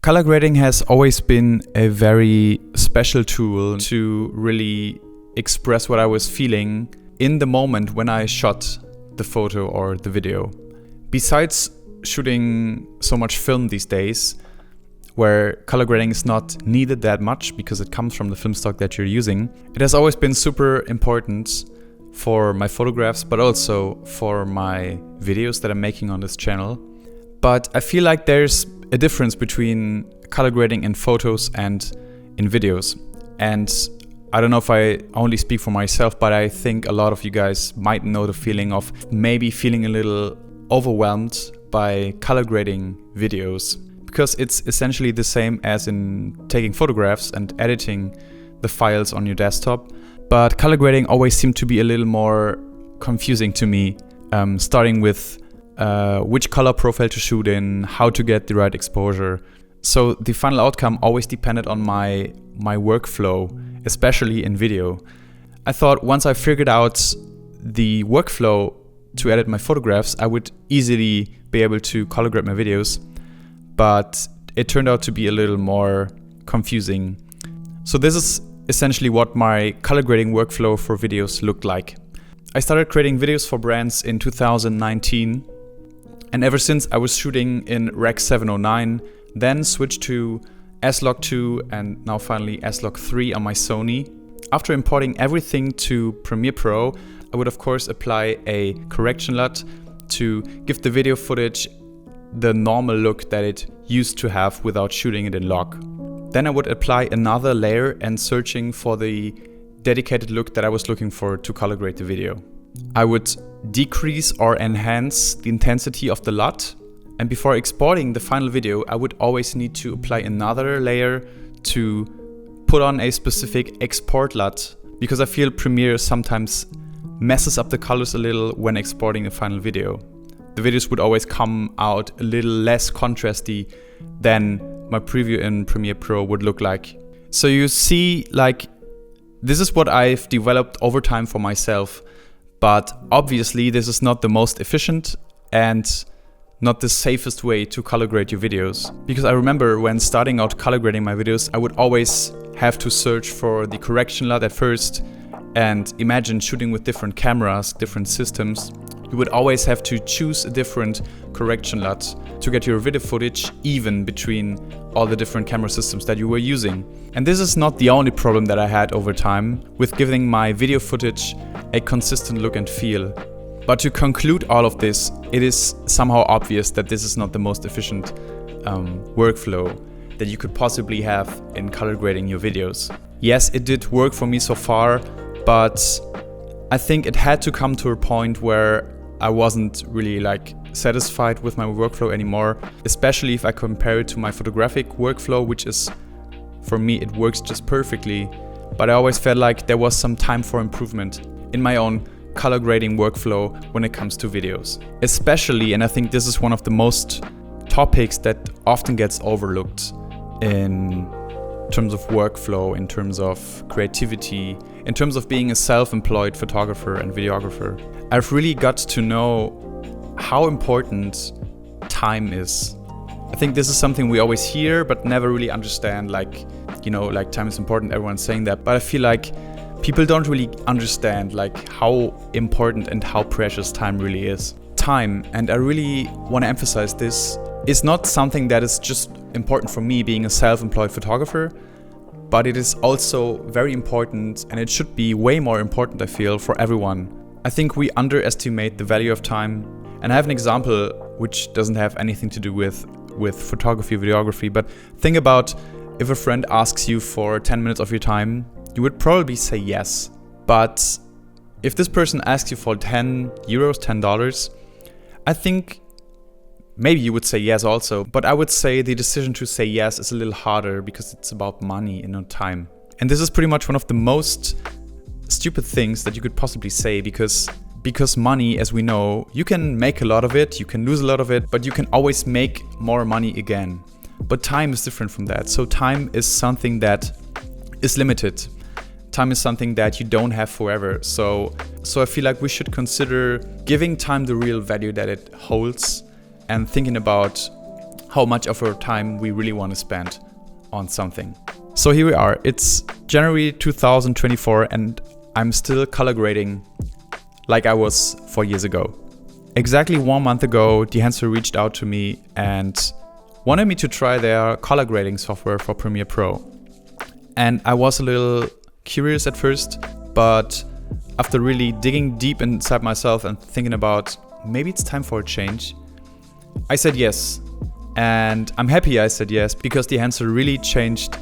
Color grading has always been a very special tool to really express what I was feeling in the moment when I shot the photo or the video. Besides shooting so much film these days, where color grading is not needed that much because it comes from the film stock that you're using, it has always been super important for my photographs, but also for my videos that I'm making on this channel. But I feel like there's a difference between color grading in photos and in videos. And I don't know if I only speak for myself, but I think a lot of you guys might know the feeling of maybe feeling a little overwhelmed by color grading videos, because it's essentially the same as in taking photographs and editing the files on your desktop. But color grading always seemed to be a little more confusing to me, starting with which color profile to shoot in, how to get the right exposure. So the final outcome always depended on my workflow, especially in video. I thought once I figured out the workflow to edit my photographs, I would easily be able to color grade my videos, but it turned out to be a little more confusing. So this is essentially what my color grading workflow for videos looked like. I started creating videos for brands in 2019, and ever since I was shooting in Rec 709, then switched to S-Log 2 and now finally S-Log 3 on my Sony. After importing everything to Premiere Pro, I would of course apply a correction LUT to give the video footage the normal look that it used to have without shooting it in log. Then I would apply another layer and searching for the dedicated look that I was looking for to color grade the video. I would decrease or enhance the intensity of the LUT, and before exporting the final video, I would always need to apply another layer to put on a specific export LUT, because I feel Premiere sometimes messes up the colors a little when exporting the final video. The videos would always come out a little less contrasty than my preview in Premiere Pro would look like. So you see, like, this is what I've developed over time for myself, but obviously this is not the most efficient and not the safest way to color grade your videos. Because I remember when starting out color grading my videos, I would always have to search for the correction LUT at first, and imagine shooting with different cameras, different systems. You would always have to choose a different correction LUT to get your video footage even between all the different camera systems that you were using. And this is not the only problem that I had over time with giving my video footage a consistent look and feel. But to conclude all of this, it is somehow obvious that this is not the most efficient workflow that you could possibly have in color grading your videos. Yes, it did work for me so far, but I think it had to come to a point where I wasn't really satisfied with my workflow anymore, especially if I compare it to my photographic workflow, which is, for me, it works just perfectly. But I always felt like there was some time for improvement in my own color grading workflow when it comes to videos. Especially, and I think this is one of the most topics that often gets overlooked in terms of workflow, in terms of creativity, in terms of being a self-employed photographer and videographer. I've really got to know how important time is. I think this is something we always hear but never really understand, time is important, everyone's saying that, but I feel like people don't really understand how important and how precious time really is. Time, and I really want to emphasize this, is not something that is just important for me being a self-employed photographer, but it is also very important, and it should be way more important, I feel, for everyone. I think we underestimate the value of time, and I have an example which doesn't have anything to do with photography, videography, but think about if a friend asks you for 10 minutes of your time, you would probably say yes. But if this person asks you for 10 euros, $10, I think maybe you would say yes also, but I would say the decision to say yes is a little harder because it's about money and not time. And this is pretty much one of the most stupid things that you could possibly say, because money, as we know, you can make a lot of it, you can lose a lot of it, but you can always make more money again. But time is different from that. So time is something that is limited. Time is something that you don't have forever. So I feel like we should consider giving time the real value that it holds, and thinking about how much of our time we really want to spend on something. So here we are, it's January 2024 and I'm still color grading like I was 4 years ago. Exactly 1 month ago, Dehancer reached out to me and wanted me to try their color grading software for Premiere Pro. And I was a little curious at first, but after really digging deep inside myself and thinking about maybe it's time for a change, I said yes. And I'm happy I said yes, because Dehancer really changed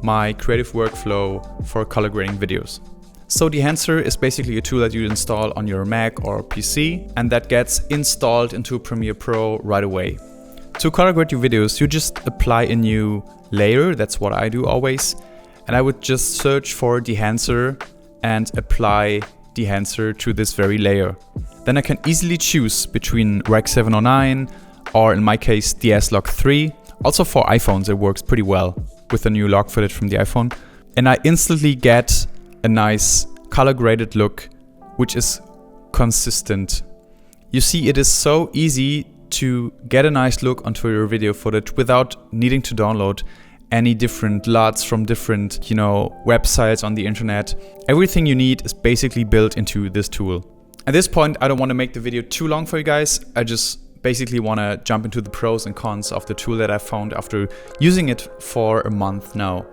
my creative workflow for color grading videos. So Dehancer is basically a tool that you install on your Mac or PC and that gets installed into Premiere Pro right away. To color grade your videos, you just apply a new layer, that's what I do always. And I would just search for Dehancer and apply Dehancer to this very layer. Then I can easily choose between Rec 709 or in my case DS-Log 3. Also for iPhones it works pretty well with the new log footage from the iPhone. And I instantly get a nice color graded look which is consistent. You see, it is so easy to get a nice look onto your video footage without needing to download any different LUTs from different, websites on the internet. Everything you need is basically built into this tool. At this point, I don't want to make the video too long for you guys. I just basically want to jump into the pros and cons of the tool that I found after using it for a month now.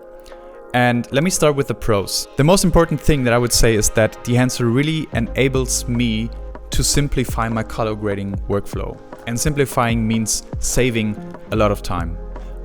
And let me start with the pros. The most important thing that I would say is that Dehancer really enables me to simplify my color grading workflow. And simplifying means saving a lot of time.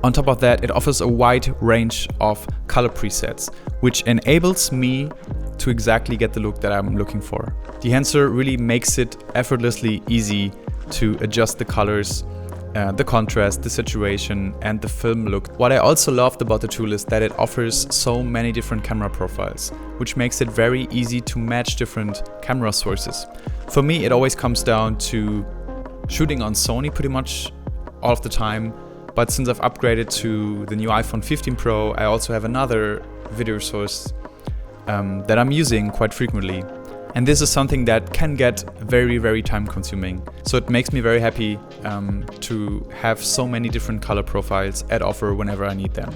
On top of that, it offers a wide range of color presets, which enables me to exactly get the look that I'm looking for. Dehancer really makes it effortlessly easy to adjust the colors, the contrast, the saturation, and the film look. What I also loved about the tool is that it offers so many different camera profiles, which makes it very easy to match different camera sources. For me, it always comes down to shooting on Sony pretty much all of the time. But since I've upgraded to the new iPhone 15 Pro, I also have another video source that I'm using quite frequently. And this is something that can get very, very time consuming. So it makes me very happy to have so many different color profiles at offer whenever I need them.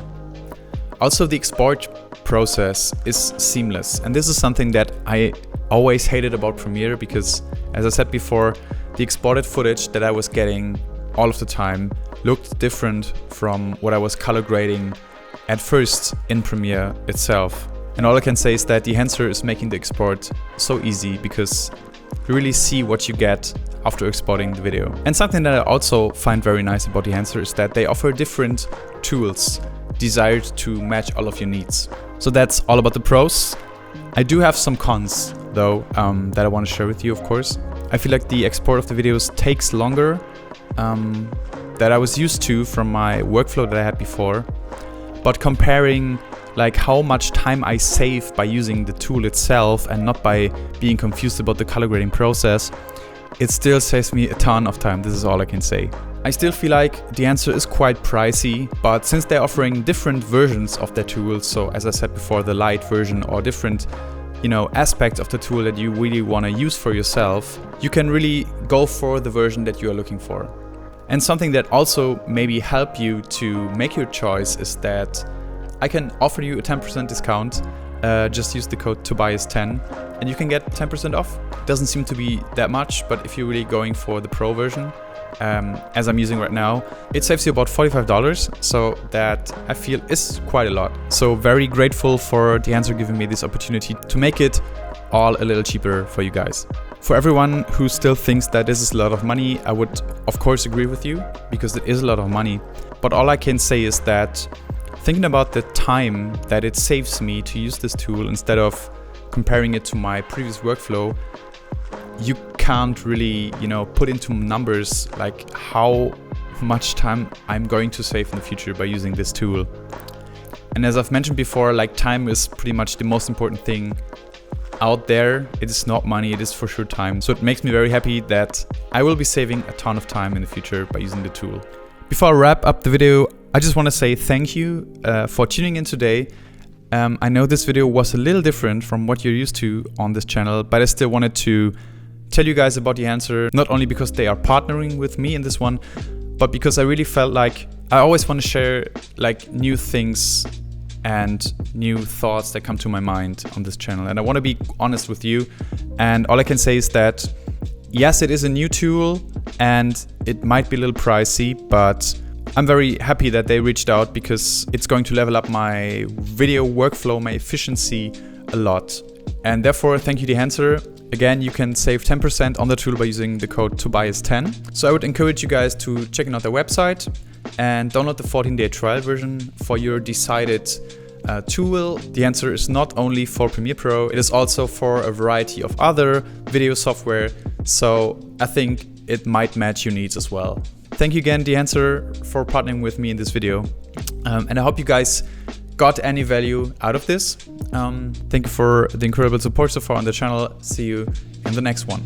Also, the export process is seamless. And this is something that I always hated about Premiere because, as I said before, the exported footage that I was getting all of the time looked different from what I was color grading at first in Premiere itself. And all I can say is that Dehancer is making the export so easy because you really see what you get after exporting the video. And something that I also find very nice about Dehancer is that they offer different tools desired to match all of your needs. So that's all about the pros. I do have some cons though that I want to share with you, of course. I feel like the export of the videos takes longer that I was used to from my workflow that I had before. But comparing like how much time I save by using the tool itself and not by being confused about the color grading process, it still saves me a ton of time. This is all I can say. I still feel like Dehancer is quite pricey, but since they're offering different versions of their tool, so as I said before, the light version or different aspects of the tool that you really want to use for yourself, you can really go for the version that you are looking for. And something that also maybe help you to make your choice is that I can offer you a 10% discount. Just use the code Tobias10 and you can get 10% off. Doesn't seem to be that much, but if you're really going for the Pro version, as I'm using right now, it saves you about $45, so that I feel is quite a lot. So very grateful for Dehancer giving me this opportunity to make it all a little cheaper for you guys. For everyone who still thinks that this is a lot of money, I would of course agree with you, because it is a lot of money. But all I can say is that thinking about the time that it saves me to use this tool instead of comparing it to my previous workflow, you can't really, put into numbers like how much time I'm going to save in the future by using this tool. And as I've mentioned before, like time is pretty much the most important thing out there. It is not money, it is for sure time. So it makes me very happy that I will be saving a ton of time in the future by using the tool. Before I wrap up the video, I just want to say thank you for tuning in today. I know this video was a little different from what you're used to on this channel, but I still wanted to tell you guys about Dehancer, not only because they are partnering with me in this one, but because I really felt like I always want to share like new things and new thoughts that come to my mind on this channel. And I want to be honest with you. And all I can say is that, yes, it is a new tool and it might be a little pricey, but I'm very happy that they reached out because it's going to level up my video workflow, my efficiency a lot. And therefore, thank you, Dehancer. Again, you can save 10% on the tool by using the code Tobias10. So I would encourage you guys to check out their website and download the 14-day trial version for your decided tool. Dehancer is not only for Premiere Pro, it is also for a variety of other video software. So I think it might match your needs as well. Thank you again, Dehancer, for partnering with me in this video. And I hope you guys got any value out of this. Thank you for the incredible support so far on the channel. See you in the next one.